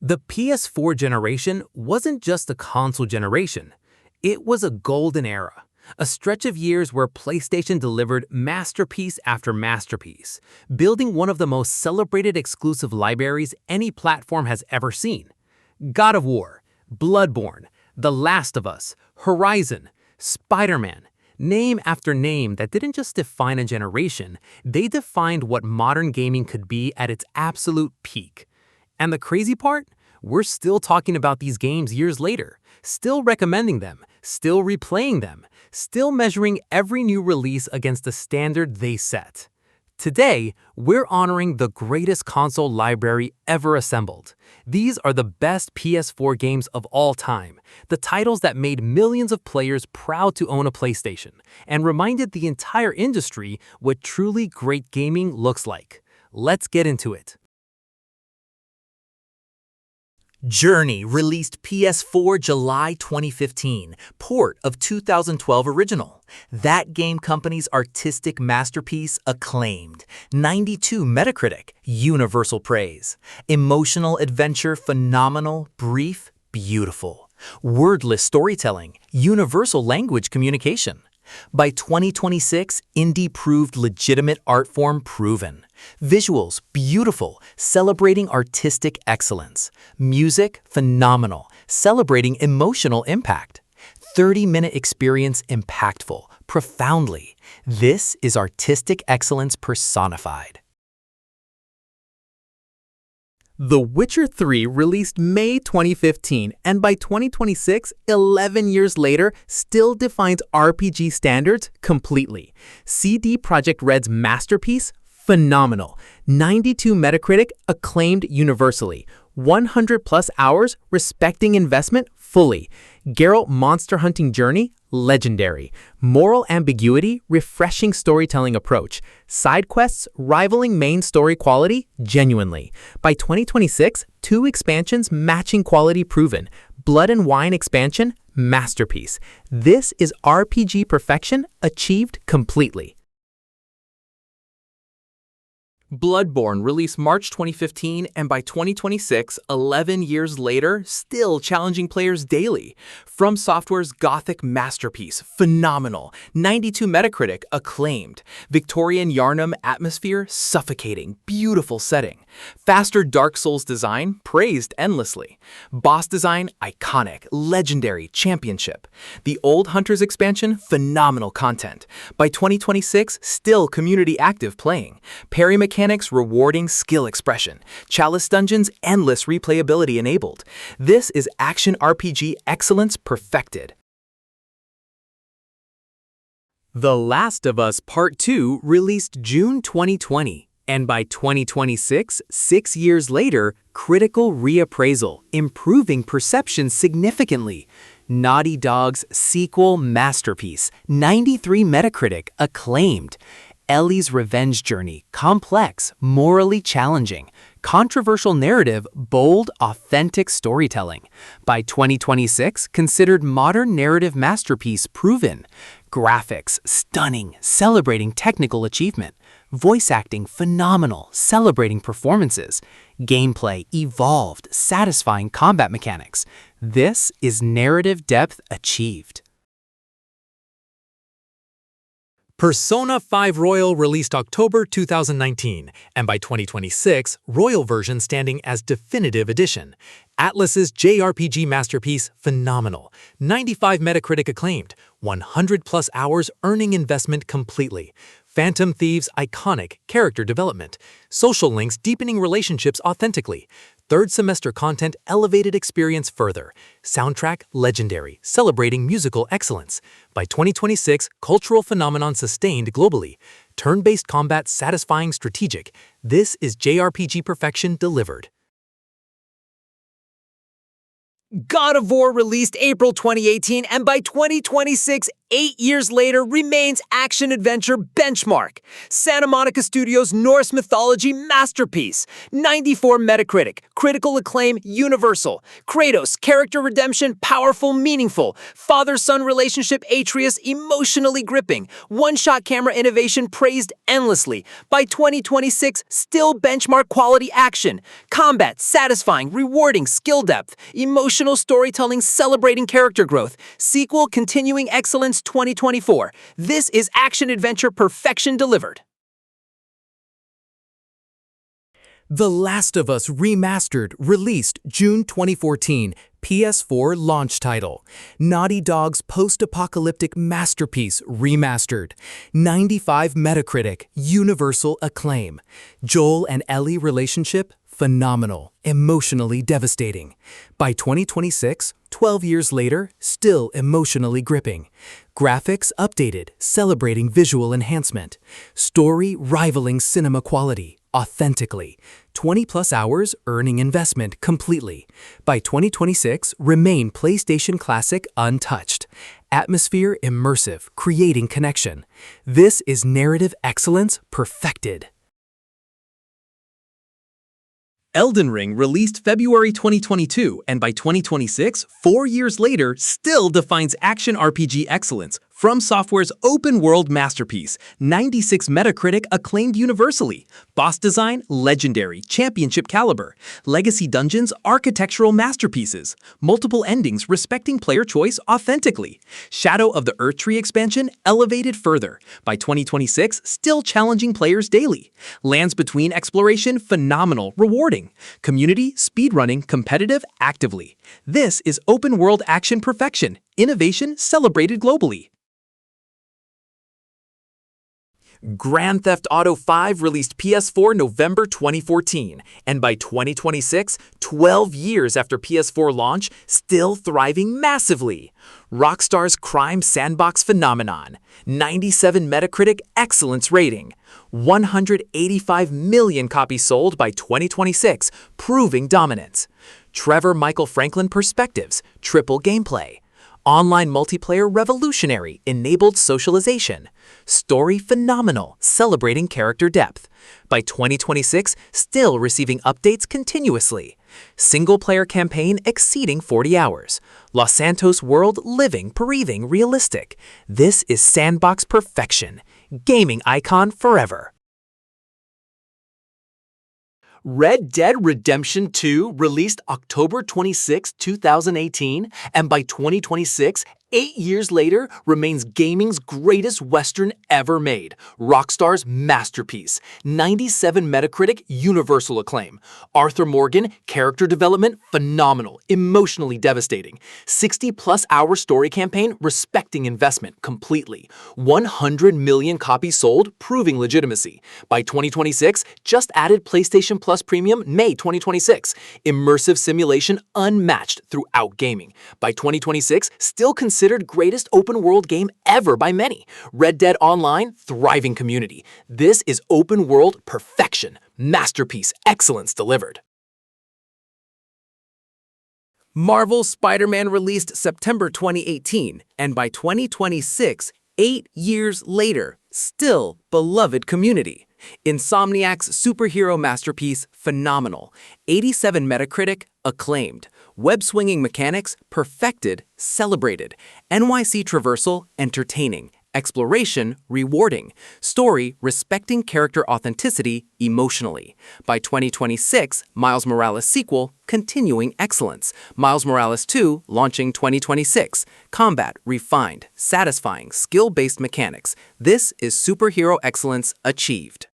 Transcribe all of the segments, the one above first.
The PS4 generation wasn't just a console generation. It was a golden era, a stretch of years where PlayStation delivered masterpiece after masterpiece, building one of the most celebrated exclusive libraries any platform has ever seen. God of War, Bloodborne, The Last of Us, Horizon, Spider-Man, name after name that didn't just define a generation, they defined what modern gaming could be at its absolute peak. And the crazy part? We're still talking about these games years later, still recommending them, still replaying them, still measuring every new release against the standard they set. Today, we're honoring the greatest console library ever assembled. These are the best PS4 games of all time, the titles that made millions of players proud to own a PlayStation, and reminded the entire industry what truly great gaming looks like. Let's get into it. Journey released PS4 July 2015, port of 2012 original. That game company's artistic masterpiece acclaimed. 92 Metacritic, universal praise. Emotional adventure phenomenal, brief, beautiful. Wordless storytelling, universal language communication. By 2026, indie proved legitimate art form proven. Visuals beautiful, celebrating artistic excellence. Music phenomenal, celebrating emotional impact. 30-minute experience impactful, profoundly. This is artistic excellence personified. The Witcher 3 released May 2015, and by 2026, 11 years later, still defines RPG standards completely. CD Projekt Red's masterpiece? Phenomenal. 92 Metacritic, acclaimed universally. 100+ hours, respecting investment fully. Geralt monster hunting journey? Legendary. Moral ambiguity, refreshing storytelling approach. Side quests, rivaling main story quality, genuinely. By 2026, 2 expansions matching quality proven. Blood and Wine expansion, masterpiece. This is RPG perfection achieved completely. Bloodborne released March 2015, and by 2026, 11 years later, still challenging players daily. From Software's gothic masterpiece, phenomenal. 92 Metacritic, acclaimed. Victorian Yharnam atmosphere, suffocating, beautiful setting. Faster Dark Souls design, praised endlessly. Boss design, iconic, legendary, championship. The Old Hunters expansion, phenomenal content. By 2026, still community active playing. Parry mechanics rewarding skill expression. Chalice dungeons endless replayability enabled. This is action RPG excellence perfected. The Last of Us Part 2 released June 2020. And by 2026, 6 years later, critical reappraisal, improving perception significantly. Naughty Dog's sequel masterpiece, 93 Metacritic, acclaimed. Ellie's revenge journey, complex, morally challenging. Controversial narrative, bold, authentic storytelling. By 2026, considered modern narrative masterpiece proven. Graphics, stunning, celebrating technical achievement. Voice acting, phenomenal, celebrating performances. Gameplay, evolved, satisfying combat mechanics. This is narrative depth achieved. Persona 5 Royal released October 2019, and by 2026, Royal version standing as Definitive Edition. Atlus's JRPG masterpiece, phenomenal. 95 Metacritic acclaimed, 100+ hours earning investment completely. Phantom Thieves' iconic character development. Social links deepening relationships authentically. Third semester content elevated experience further. Soundtrack legendary, celebrating musical excellence. By 2026, cultural phenomenon sustained globally. Turn-based combat satisfying strategic. This is JRPG perfection delivered. God of War released April 2018, and by 2026, 8 years later remains action-adventure benchmark. Santa Monica Studios' Norse mythology masterpiece. 94 Metacritic, critical acclaim universal. Kratos, character redemption, powerful, meaningful. Father-son relationship Atreus, emotionally gripping. One-shot camera innovation praised endlessly. By 2026, still benchmark quality action. Combat, satisfying, rewarding, skill depth. Emotional storytelling, celebrating character growth. Sequel, continuing excellence 2024. This is action-adventure perfection delivered. The Last of Us Remastered, released June 2014, PS4 launch title. Naughty Dog's post-apocalyptic masterpiece remastered. 95 Metacritic, universal acclaim. Joel and Ellie relationship, phenomenal, emotionally devastating. By 2026, 12 years later, still emotionally gripping. Graphics updated, celebrating visual enhancement. Story rivaling cinema quality, authentically. 20+ hours earning investment completely. By 2026, remain PlayStation Classic untouched. Atmosphere immersive, creating connection. This is narrative excellence perfected. Elden Ring released February 2022, and by 2026, 4 years later, still defines action RPG excellence. From Software's open-world masterpiece, 96 Metacritic acclaimed universally. Boss design, legendary, championship caliber. Legacy dungeons, architectural masterpieces. Multiple endings respecting player choice authentically. Shadow of the Erdtree expansion elevated further. By 2026, still challenging players daily. Lands Between exploration, phenomenal, rewarding. Community, speedrunning, competitive, actively. This is open-world action perfection. Innovation celebrated globally. Grand Theft Auto V released PS4 November 2014, and by 2026, 12 years after PS4 launch, still thriving massively. Rockstar's crime sandbox phenomenon, 97 Metacritic excellence rating, 185 million copies sold by 2026, proving dominance. Trevor Michael Franklin perspectives, triple gameplay. Online multiplayer revolutionary, enabled socialization. Story phenomenal, celebrating character depth. By 2026, still receiving updates continuously. Single-player campaign exceeding 40 hours. Los Santos world living, breathing, realistic. This is sandbox perfection. Gaming icon forever. Red Dead Redemption 2 released October 26, 2018, and by 2026, 8 years later, remains gaming's greatest Western ever made. Rockstar's masterpiece. 97 Metacritic, universal acclaim. Arthur Morgan, character development, phenomenal, emotionally devastating. 60+ hour story campaign, respecting investment completely. 100 million copies sold, proving legitimacy. By 2026, just added PlayStation Plus Premium May 2026. Immersive simulation unmatched throughout gaming. By 2026, still considered greatest open-world game ever by many. Red Dead Online, thriving community. This is open-world perfection. Masterpiece excellence delivered. Marvel Spider-Man released September 2018, and by 2026, 8 years later, still beloved community. Insomniac's superhero masterpiece, phenomenal. 87 Metacritic, acclaimed. Web-swinging mechanics, perfected, celebrated. NYC traversal, entertaining. Exploration, rewarding. Story, respecting character authenticity, emotionally. By 2026, Miles Morales sequel, continuing excellence. Miles Morales 2, launching 2026. Combat, refined, satisfying, skill-based mechanics. This is superhero excellence achieved.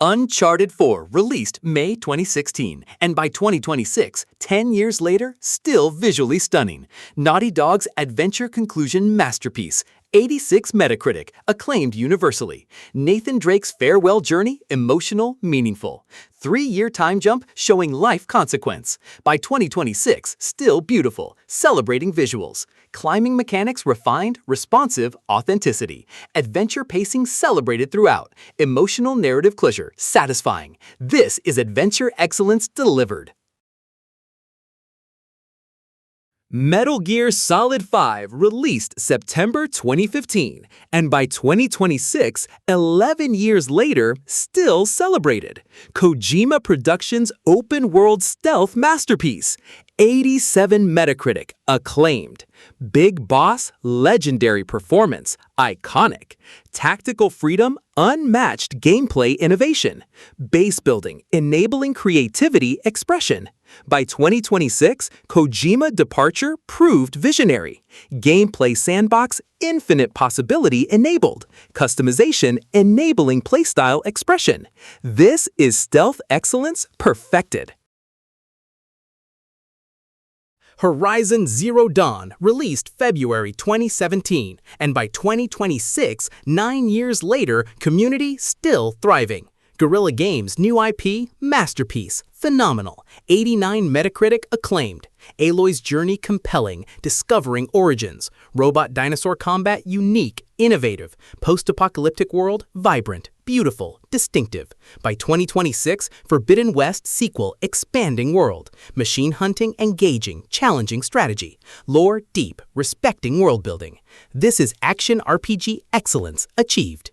Uncharted 4 released May 2016, and by 2026, 10 years later, still visually stunning. Naughty Dog's adventure conclusion masterpiece. 86 Metacritic, acclaimed universally. Nathan Drake's farewell journey, emotional, meaningful. 3-year time jump showing life consequence. By 2026, still beautiful, celebrating visuals. Climbing mechanics refined, responsive, authenticity. Adventure pacing celebrated throughout. Emotional narrative closure, satisfying. This is adventure excellence delivered. Metal Gear Solid 5 released September 2015, and by 2026, 11 years later, still celebrated. Kojima Productions' open-world stealth masterpiece. 87 Metacritic, acclaimed. Big Boss, legendary performance, iconic. Tactical freedom, unmatched gameplay innovation. Base building, enabling creativity expression. By 2026, Kojima departure proved visionary. Gameplay sandbox, infinite possibility enabled. Customization, enabling playstyle expression. This is stealth excellence perfected. Horizon Zero Dawn released February 2017, and by 2026, 9 years later, community still thriving. Guerrilla Games' new IP, masterpiece, phenomenal, 89 Metacritic acclaimed. Aloy's journey compelling, discovering origins. Robot dinosaur combat unique, innovative. Post-apocalyptic world vibrant, beautiful, distinctive. By 2026, Forbidden West sequel expanding world. Machine hunting engaging, challenging strategy. Lore deep, respecting world building. This is action RPG excellence achieved.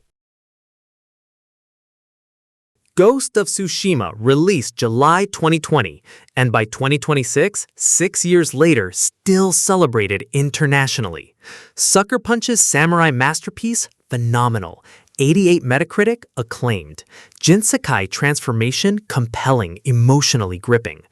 Ghost of Tsushima released July 2020, and by 2026, 6 years later, still celebrated internationally. Sucker Punch's samurai masterpiece, phenomenal. 88 Metacritic, acclaimed. Jinsekai transformation, compelling, emotionally gripping.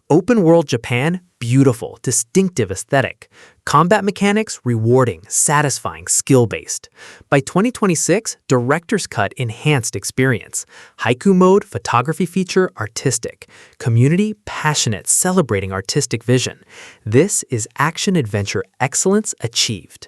Open world Japan, beautiful, distinctive aesthetic. Combat mechanics, rewarding, satisfying, skill-based. By 2026, director's cut enhanced experience. Haiku mode, photography feature, artistic. Community, passionate, celebrating artistic vision. This is action-adventure excellence achieved.